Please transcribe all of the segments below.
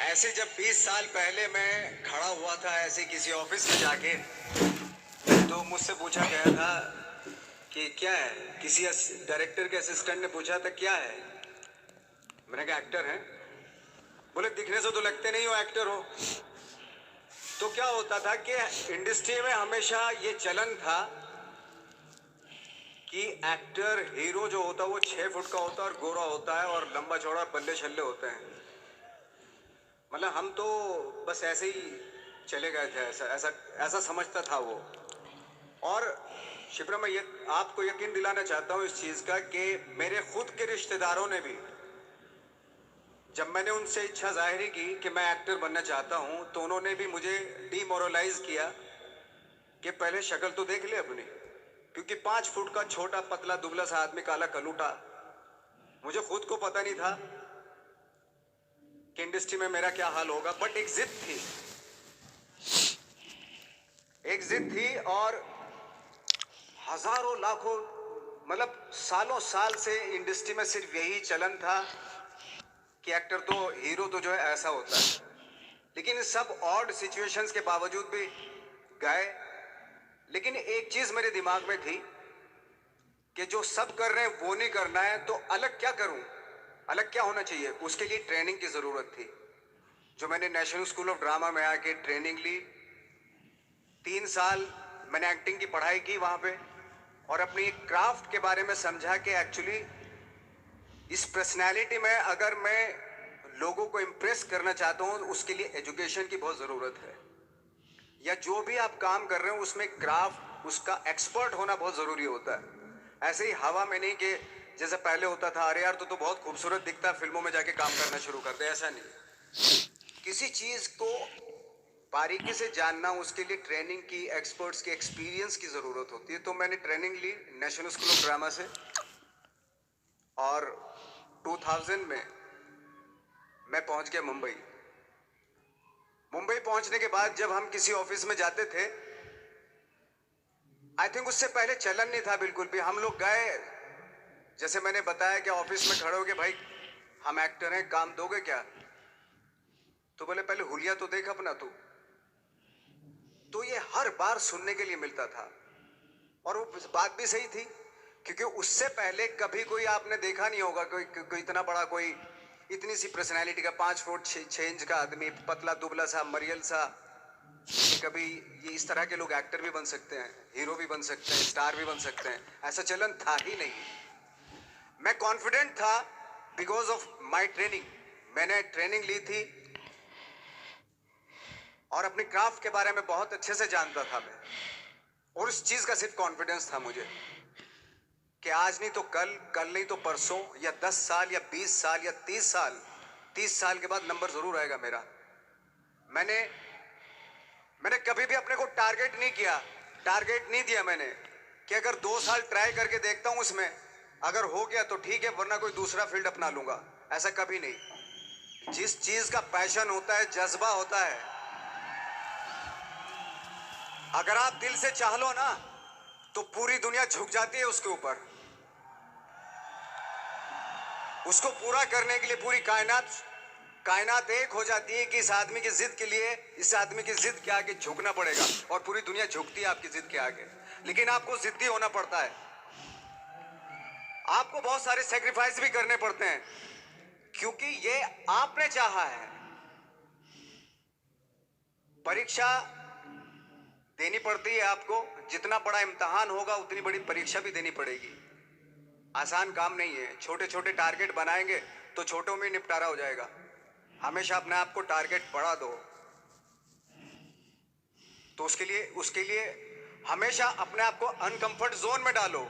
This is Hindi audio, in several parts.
ऐसे जब 20 साल पहले मैं खड़ा हुआ था ऐसे किसी ऑफिस में जाके, तो मुझसे पूछा गया था कि क्या है। किसी डायरेक्टर के असिस्टेंट ने पूछा था क्या है। मैंने कहा एक्टर है। बोले दिखने से तो लगते नहीं हो एक्टर हो। तो क्या होता था कि इंडस्ट्री में हमेशा ये चलन था कि एक्टर हीरो जो होता है वो 6 फुट का होता है और गोरा होता है और लंबा चौड़ा बल्ले छल्ले होते हैं। मतलब हम तो बस ऐसे ही चले गए थे, ऐसा ऐसा ऐसा समझता था वो। और शिप्रा, मैं ये आपको यकीन दिलाना चाहता हूँ इस चीज़ का कि मेरे खुद के रिश्तेदारों ने भी, जब मैंने उनसे इच्छा जाहिर की कि मैं एक्टर बनना चाहता हूँ, तो उन्होंने भी मुझे डीमोरलाइज किया कि पहले शक्ल तो देख ले अपनी। क्योंकि 5 फुट का छोटा पतला दुबला सा आदमी, काला कलूटा, मुझे खुद को पता नहीं था कि इंडस्ट्री में मेरा क्या हाल होगा। बट एक जिद थी, एक जिद थी। और हजारों लाखों, मतलब सालों साल से इंडस्ट्री में सिर्फ यही चलन था कि एक्टर तो, हीरो तो जो है ऐसा होता है। लेकिन सब ऑड सिचुएशंस के बावजूद भी गए। लेकिन एक चीज मेरे दिमाग में थी कि जो सब कर रहे हैं वो नहीं करना है, तो अलग क्या करूं, अलग क्या होना चाहिए। उसके लिए ट्रेनिंग की जरूरत थी, जो मैंने नेशनल स्कूल ऑफ ड्रामा में आके ट्रेनिंग ली। 3 साल मैंने एक्टिंग की पढ़ाई की वहां पे, और अपनी क्राफ्ट के बारे में समझा कि एक्चुअली इस पर्सनैलिटी में अगर मैं लोगों को इम्प्रेस करना चाहता हूँ, उसके लिए एजुकेशन की बहुत ज़रूरत है। या जो भी आप काम कर रहे हो उसमें क्राफ्ट, उसका एक्सपर्ट होना बहुत ज़रूरी होता है। ऐसे ही हवा में नहीं कि जैसे पहले होता था, अरे यार तो बहुत खूबसूरत दिखता है, फिल्मों में जाके काम करना शुरू कर दे। ऐसा नहीं, किसी चीज़ को बारीकी से जानना, उसके लिए ट्रेनिंग की, एक्सपर्ट्स के एक्सपीरियंस की ज़रूरत होती है। तो मैंने ट्रेनिंग ली नेशनल स्कूल ऑफ ड्रामा से, और 2000 में मैं पहुंच गया मुंबई। मुंबई पहुंचने के बाद जब हम किसी ऑफिस में जाते थे, आई थिंक उससे पहले चलन नहीं था बिल्कुल भी। हम लोग गए, जैसे मैंने बताया कि ऑफिस में खड़े हो के, भाई हम एक्टर हैं, काम दोगे क्या। तो बोले पहले हुलिया तो देख अपना तू। तो ये हर बार सुनने के लिए मिलता था, और वो बात भी सही थी। क्योंकि उससे पहले कभी कोई आपने देखा नहीं होगा कोई इतना बड़ा, कोई इतनी सी पर्सनैलिटी का 5 फुट 6 इंच का आदमी, पतला दुबला सा मरियल सा, कि कभी ये इस तरह के लोग एक्टर भी बन सकते हैं, हीरो भी बन सकते हैं, स्टार भी बन सकते हैं। ऐसा चलन था ही नहीं। मैं कॉन्फिडेंट था बिकॉज ऑफ माई ट्रेनिंग। मैंने ट्रेनिंग ली थी और अपनी क्राफ्ट के बारे में बहुत अच्छे से जानता था मैं, और उस चीज का सिर्फ कॉन्फिडेंस था मुझे कि आज नहीं तो कल, कल नहीं तो परसों, या 10 साल या 20 साल या 30 साल के बाद नंबर जरूर आएगा मेरा। मैंने मैंने कभी भी अपने को टारगेट नहीं किया, टारगेट नहीं दिया मैंने कि अगर 2 साल ट्राई करके देखता हूं, उसमें अगर हो गया तो ठीक है, वरना कोई दूसरा फील्ड अपना लूंगा। ऐसा कभी नहीं। जिस चीज का पैशन होता है, जज्बा होता है, अगर आप दिल से चाह लो ना, तो पूरी दुनिया झुक जाती है उसके ऊपर। उसको पूरा करने के लिए पूरी कायनात एक हो जाती है कि इस आदमी की जिद के लिए, इस आदमी की जिद के आगे झुकना पड़ेगा। और पूरी दुनिया झुकती है आपकी जिद के आगे, लेकिन आपको जिद्दी होना पड़ता है। आपको बहुत सारे सेक्रीफाइस भी करने पड़ते हैं, क्योंकि ये आपने चाहा है। परीक्षा देनी पड़ती है आपको, जितना बड़ा इम्तिहान होगा उतनी बड़ी परीक्षा भी देनी पड़ेगी। आसान काम नहीं है। छोटे छोटे टारगेट बनाएंगे तो छोटों में निपटारा हो जाएगा। हमेशा अपने आप को टारगेट बढ़ा दो। तो उसके लिए हमेशा अपने आप को अनकंफर्ट जोन में डालो,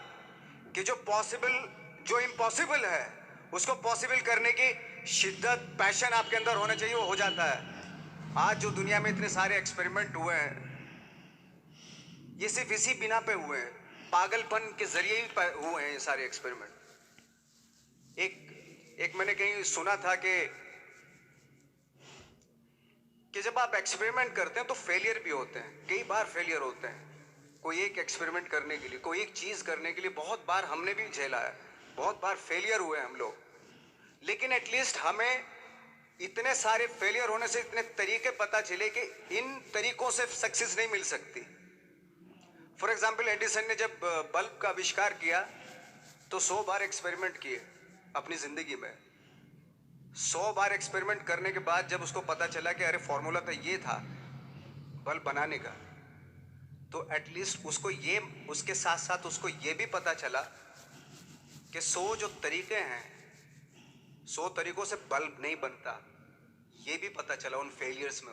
कि जो इम्पॉसिबल है उसको पॉसिबल करने की शिद्दत, पैशन आपके अंदर होना चाहिए, वो हो जाता है। आज जो दुनिया में इतने सारे एक्सपेरिमेंट हुए हैं, ये सिर्फ इसी बिना पे हुए हैं, पागलपन के जरिए ही हुए हैं ये सारे एक्सपेरिमेंट। एक मैंने कहीं सुना था कि जब आप एक्सपेरिमेंट करते हैं तो फेलियर भी होते हैं, कई बार फेलियर होते हैं। कोई एक एक्सपेरिमेंट करने के लिए, कोई एक चीज करने के लिए बहुत बार हमने भी झेला है, बहुत बार फेलियर हुए हम लोग। लेकिन एटलीस्ट हमें इतने इतने सारे फेलियर होने से इतने तरीके पता चले कि इन तरीकों से सक्सेस नहीं मिल सकती। फॉर एग्जाम्पल, एडिसन ने जब बल्ब का आविष्कार किया तो 100 बार एक्सपेरिमेंट किए अपनी जिंदगी में। 100 बार एक्सपेरिमेंट करने के बाद जब उसको पता चला कि अरे फॉर्मूला तो ये था बल्ब बनाने का, तो एटलीस्ट उसको ये, उसके साथ साथ उसको ये भी पता चला कि 100 जो तरीके हैं, 100 तरीकों से बल्ब नहीं बनता, ये भी पता चला उन फेलियर्स में।